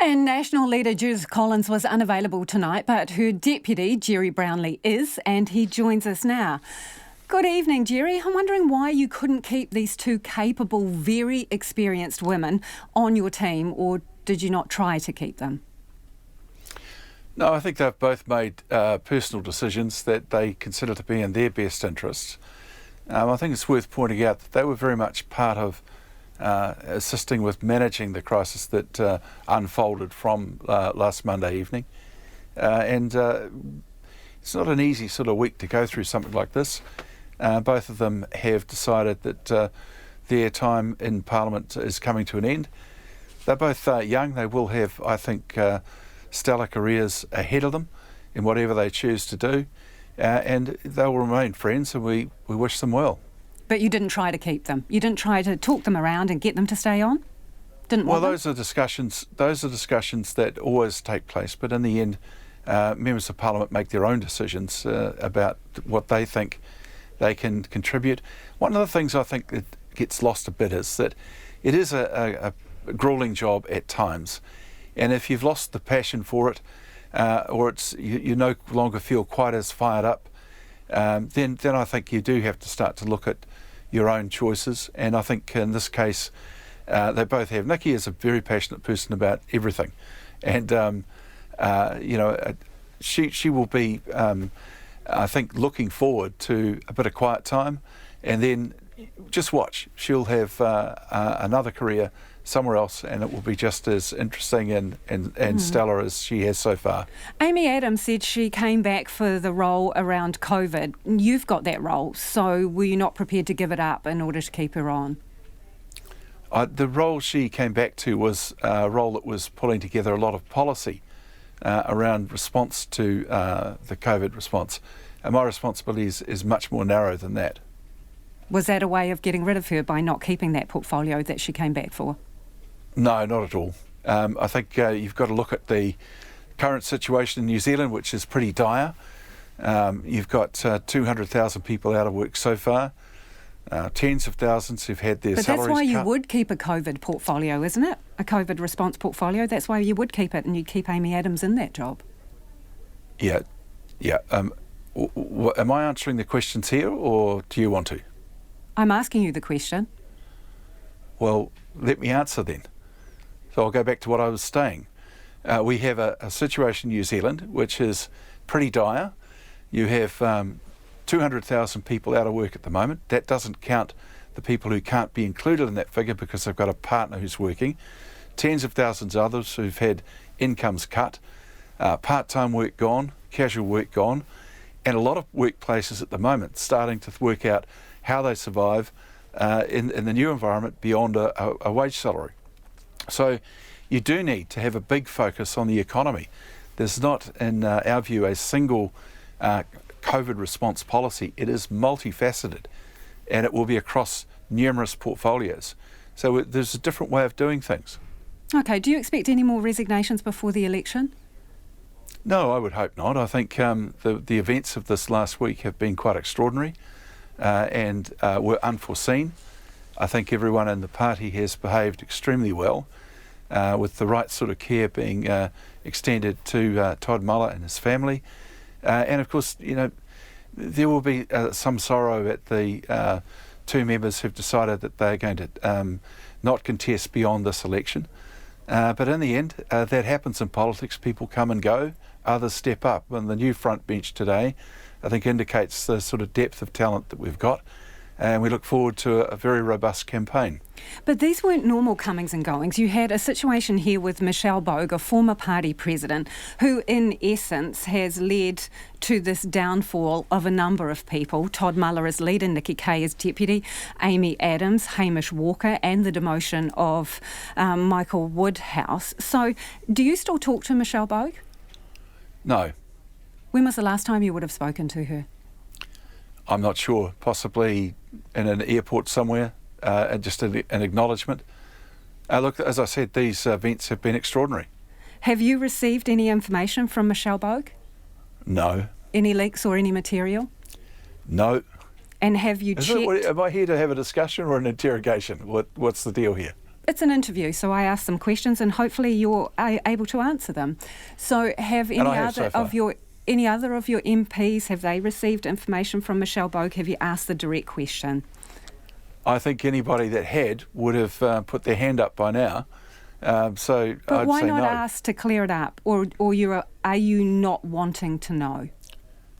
And National leader Judith Collins was unavailable tonight, but her deputy, Gerry Brownlee, is, and he joins us now. Good evening, Gerry. I'm wondering why you couldn't keep these two capable, very experienced women on your team, or did you not try to keep them? No, I think they've both made personal decisions that they consider to be in their best interests. I think it's worth pointing out that they were very much part of assisting with managing the crisis that unfolded from last Monday evening. And it's not an easy sort of week to go through something like this. Both of them have decided that their time in Parliament is coming to an end. They're both young. They will have, I think, stellar careers ahead of them in whatever they choose to do. And they will remain friends, and we wish them well. But you didn't try to keep them? You didn't try to talk them around and get them to stay on? Didn't want them? Those are discussions that always take place, but in the end, members of Parliament make their own decisions about what they think they can contribute. One of the things I think that gets lost a bit is that it is a grueling job at times, and if you've lost the passion for it, or you no longer feel quite as fired up, then I think you do have to start to look at your own choices. And I think in this case, they both have. Nikki is a very passionate person about everything, and she will be, I think, looking forward to a bit of quiet time, and then just watch. She'll have another career somewhere else, and it will be just as interesting and stellar as she has so far. Amy Adams said she came back for the role around COVID. You've got that role, so were you not prepared to give it up in order to keep her on? The role she came back to was a role that was pulling together a lot of policy around response to the COVID response. And my responsibility is much more narrow than that. Was that a way of getting rid of her by not keeping that portfolio that she came back for? No, not at all. I think you've got to look at the current situation in New Zealand, which is pretty dire. You've got 200,000 people out of work so far, tens of thousands who've had their salaries cut. But that's why you would keep a COVID portfolio, isn't it? A COVID response portfolio. That's why you would keep it, and you'd keep Amy Adams in that job. Yeah. Am I answering the questions here, or do you want to? I'm asking you the question. Well, let me answer then. So I'll go back to what I was saying. We have a situation in New Zealand which is pretty dire. You have 200,000 people out of work at the moment. That doesn't count the people who can't be included in that figure because they've got a partner who's working. Tens of thousands of others who've had incomes cut, part-time work gone, casual work gone, and a lot of workplaces at the moment starting to work out how they survive in the new environment beyond a wage salary. So you do need to have a big focus on the economy. There's not, in our view, a single COVID response policy. It is multifaceted, and it will be across numerous portfolios. So there's a different way of doing things. Okay, do you expect any more resignations before the election? No, I would hope not. I think the events of this last week have been quite extraordinary and were unforeseen. I think everyone in the party has behaved extremely well, with the right sort of care being extended to Todd Muller and his family. And of course, there will be some sorrow at the two members who've decided that they're going to not contest beyond this election. But in the end, that happens in politics. People come and go, others step up. And the new front bench today, I think, indicates the sort of depth of talent that we've got. And we look forward to a very robust campaign. But these weren't normal comings and goings. You had a situation here with Michelle Bogue, a former party president, who in essence has led to this downfall of a number of people. Todd Muller as leader, Nikki, Kaye as deputy, Amy Adams, Hamish Walker, and the demotion of Michael Woodhouse. So do you still talk to Michelle Bogue? No. When was the last time you would have spoken to her? I'm not sure. Possibly in an airport somewhere, just an acknowledgement. Look, as I said, these events have been extraordinary. Have you received any information from Michelle Bogue? No. Any leaks or any material? No. And have you checked... Am I here to have a discussion or an interrogation? What's the deal here? it's an interview, so I ask some questions and hopefully you're able to answer them. So have any other of your MPs, have they received information from Michelle Bogue? Have you asked the direct question? I think anybody that had would have put their hand up by now. So but I'd why say not no. ask to clear it up, or are you not wanting to know?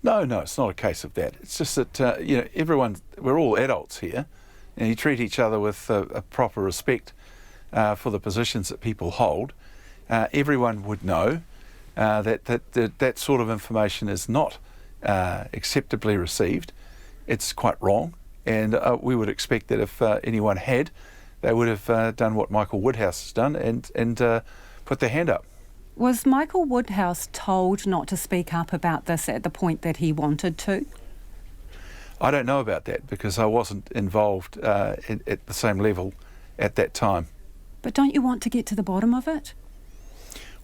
No, it's not a case of that. It's just that we're all adults here, and you treat each other with a proper respect for the positions that people hold. Everyone would know that sort of information is not acceptably received. It's quite wrong, and we would expect that if anyone had, they would have done what Michael Woodhouse has done and put their hand up. Was Michael Woodhouse told not to speak up about this at the point that he wanted to? I don't know about that because I wasn't involved at the same level at that time. But don't you want to get to the bottom of it?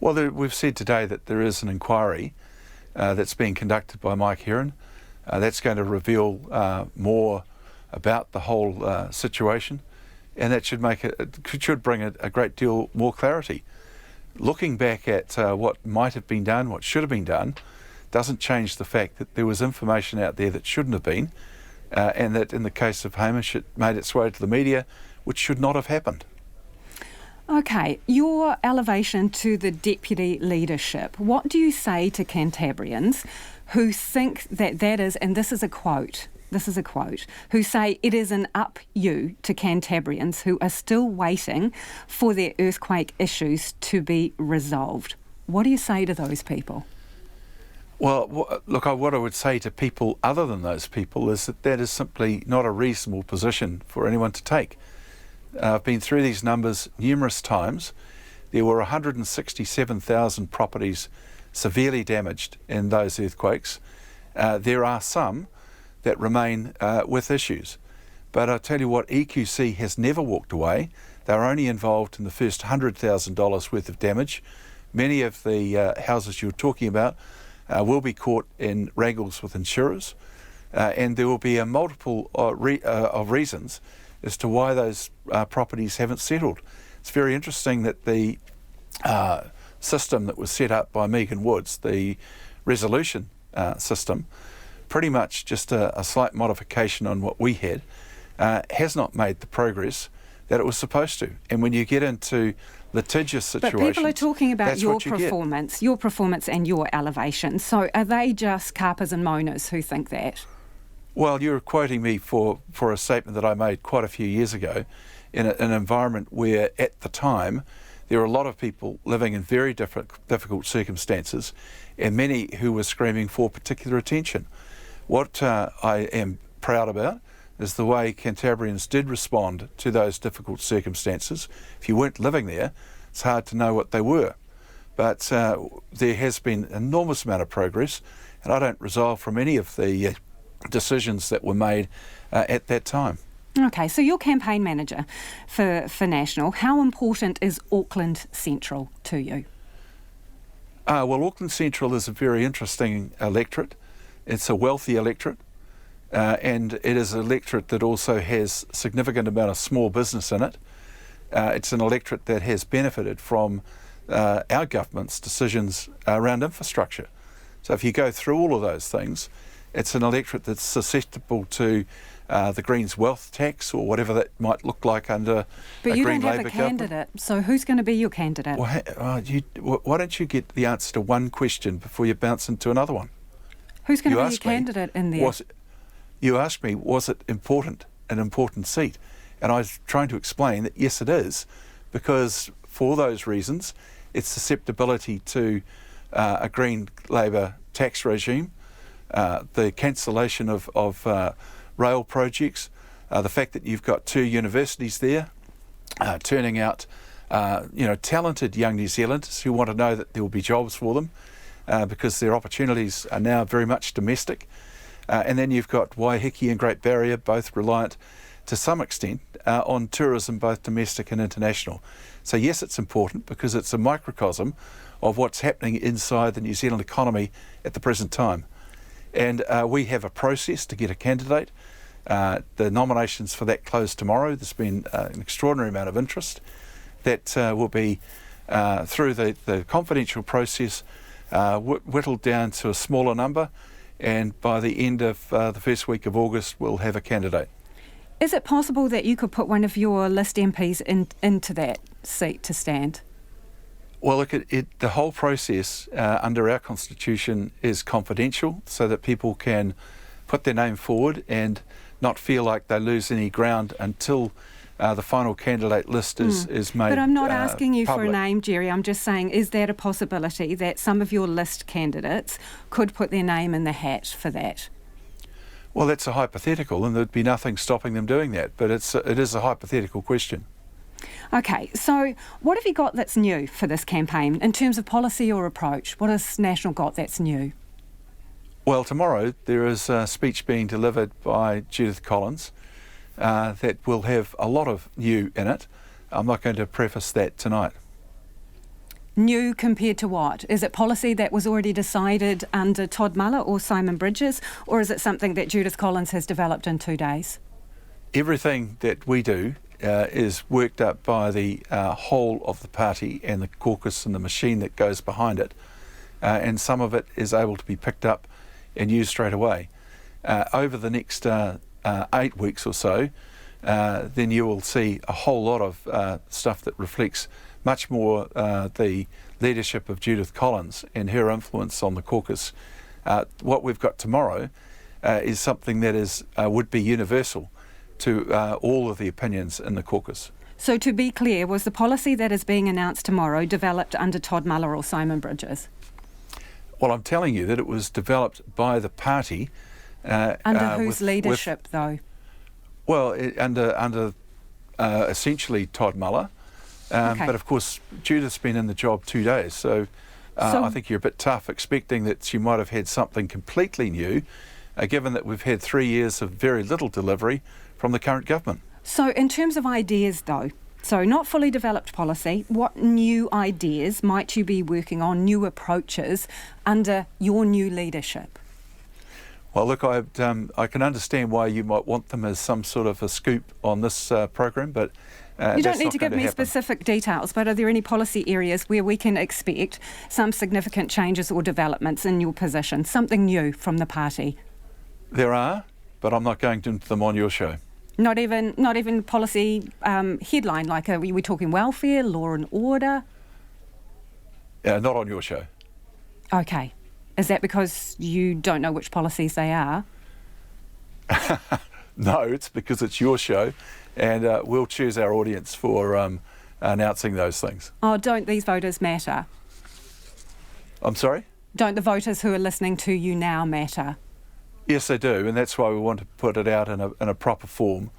Well, we've said today that there is an inquiry that's being conducted by Mike Heron. That's going to reveal more about the whole situation, and that should bring a great deal more clarity. Looking back at what might have been done, what should have been done, doesn't change the fact that there was information out there that shouldn't have been, and that in the case of Hamish, it made its way to the media, which should not have happened. Okay, your elevation to the deputy leadership, what do you say to Cantabrians who think that is, and this is a quote, who say it is an up you to Cantabrians who are still waiting for their earthquake issues to be resolved? What do you say to those people? Well, look, what I would say to people other than those people is that is simply not a reasonable position for anyone to take. I've been through these numbers numerous times. There were 167,000 properties severely damaged in those earthquakes. There are some that remain with issues. But I'll tell you what, EQC has never walked away. They're only involved in the first $100,000 worth of damage. Many of the houses you're talking about will be caught in wrangles with insurers, and there will be a multiple of reasons as to why those properties haven't settled. It's very interesting that the system that was set up by Megan Woods, the resolution system, pretty much just a slight modification on what we had, has not made the progress that it was supposed to. And when you get into litigious situations, but people are talking about your performance and your elevation. So are they just carpers and moaners who think that? Well, you're quoting me for a statement that I made quite a few years ago in an environment where at the time there were a lot of people living in very difficult circumstances and many who were screaming for particular attention. What I am proud about is the way Cantabrians did respond to those difficult circumstances. If you weren't living there, it's hard to know what they were. But there has been an enormous amount of progress, and I don't resolve from any of the decisions that were made at that time. Okay, so you're campaign manager for National. How important is Auckland Central to you? Well, Auckland Central is a very interesting electorate. It's a wealthy electorate, and it is an electorate that also has a significant amount of small business in it. It's an electorate that has benefited from our government's decisions around infrastructure. So if you go through all of those things, it's an electorate that's susceptible to the Greens wealth tax or whatever that might look like under a Green Labour government. But you don't have a candidate, so who's going to be your candidate? Well, why don't you get the answer to one question before you bounce into another one? Who's going to be your candidate in there? You asked me, was it an important seat? And I was trying to explain that yes, it is, because for those reasons, its susceptibility to a Green Labour tax regime, the cancellation of rail projects, the fact that you've got 2 universities there, turning out talented young New Zealanders who want to know that there will be jobs for them because their opportunities are now very much domestic. And then you've got Waiheke and Great Barrier, both reliant to some extent on tourism, both domestic and international. So yes, it's important because it's a microcosm of what's happening inside the New Zealand economy at the present time. And we have a process to get a candidate. The nominations for that close tomorrow. There's been an extraordinary amount of interest. that will be through the confidential process whittled down to a smaller number, and by the end of the first week of August we'll have a candidate. Is it possible that you could put one of your list MPs into that seat to stand? Well, look, the whole process under our constitution is confidential, so that people can put their name forward and not feel like they lose any ground until the final candidate list is made. But I'm not asking you public. for a name, Gerry. I'm just saying, is that a possibility that some of your list candidates could put their name in the hat for that? Well, that's a hypothetical, and there'd be nothing stopping them doing that. But it is a hypothetical question. Okay, so what have you got that's new for this campaign in terms of policy or approach? What has National got that's new? Well, tomorrow there is a speech being delivered by Judith Collins that will have a lot of new in it. I'm not going to preface that tonight. New compared to what? Is it policy that was already decided under Todd Muller or Simon Bridges, or is it something that Judith Collins has developed in 2 days? Everything that we do is worked up by the whole of the party and the caucus and the machine that goes behind it, and some of it is able to be picked up and used straight away. Over the next 8 weeks or so, then you will see a whole lot of stuff that reflects much more the leadership of Judith Collins and her influence on the caucus. What we've got tomorrow is something that would be universal to all of the opinions in the caucus. So to be clear, was the policy that is being announced tomorrow developed under Todd Muller or Simon Bridges? Well, I'm telling you that it was developed by the party. Under whose leadership, though? Well, under essentially Todd Muller. Okay. But of course, Judith's been in the job 2 days, so I think you're a bit tough expecting that she might have had something completely new, given that we've had 3 years of very little delivery from the current government. So in terms of ideas, though, so not fully developed policy, what new ideas might you be working on, new approaches under your new leadership? Well, look, I can understand why you might want them as some sort of a scoop on this program, but you don't need to give me specific details, but are there any policy areas where we can expect some significant changes or developments in your position, something new from the party? There are, but I'm not going into them on your show. Not even policy headline, like are we talking welfare, law and order? Not on your show. Okay. Is that because you don't know which policies they are? No, it's because it's your show, and we'll choose our audience for announcing those things. Oh, don't these voters matter? I'm sorry? Don't the voters who are listening to you now matter? Yes, they do, and that's why we want to put it out in a proper form,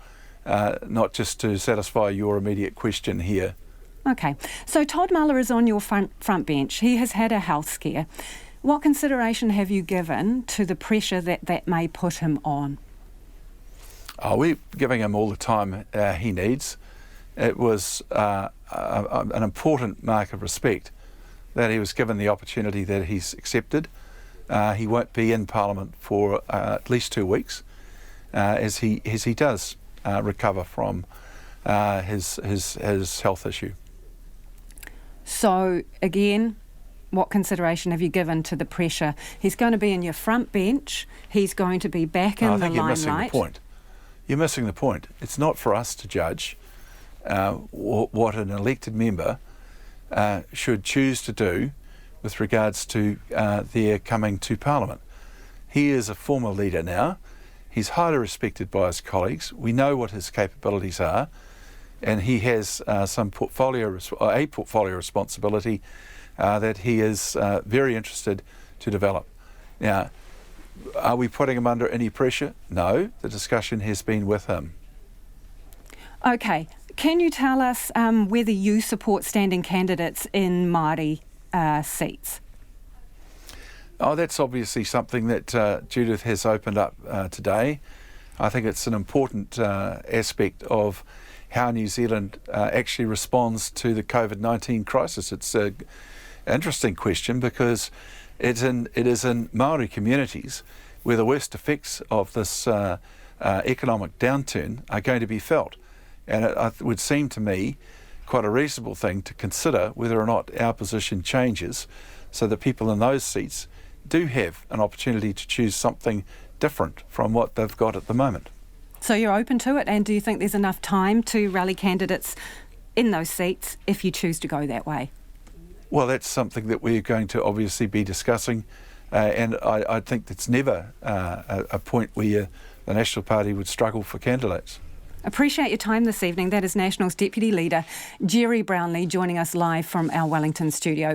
not just to satisfy your immediate question here. Okay, so Todd Muller is on your front bench. He has had a health scare. What consideration have you given to the pressure that may put him on? Oh, we're giving him all the time he needs. It was an important mark of respect that he was given the opportunity that he's accepted. He won't be in Parliament for at least 2 weeks as he does recover from his health issue. So, again, what consideration have you given to the pressure? He's going to be in your front bench. He's going to be back in the limelight. You're missing the point. You're missing the point. It's not for us to judge what an elected member should choose to do with regards to their coming to Parliament. He is a former leader now. He's highly respected by his colleagues. We know what his capabilities are, and he has a portfolio responsibility that he is very interested to develop. Now, are we putting him under any pressure? No, the discussion has been with him. Okay, can you tell us whether you support standing candidates in Maori seats? Oh, that's obviously something that Judith has opened up today. I think it's an important aspect of how New Zealand actually responds to the COVID-19 crisis. It's an interesting question because it is in Maori communities where the worst effects of this economic downturn are going to be felt. And it would seem to me quite a reasonable thing to consider whether or not our position changes so that people in those seats do have an opportunity to choose something different from what they've got at the moment. So you're open to it, and do you think there's enough time to rally candidates in those seats if you choose to go that way? Well, that's something that we're going to obviously be discussing, and I think that's never a point where the National Party would struggle for candidates. Appreciate your time this evening. That is National's Deputy Leader, Gerry Brownlee, joining us live from our Wellington studio.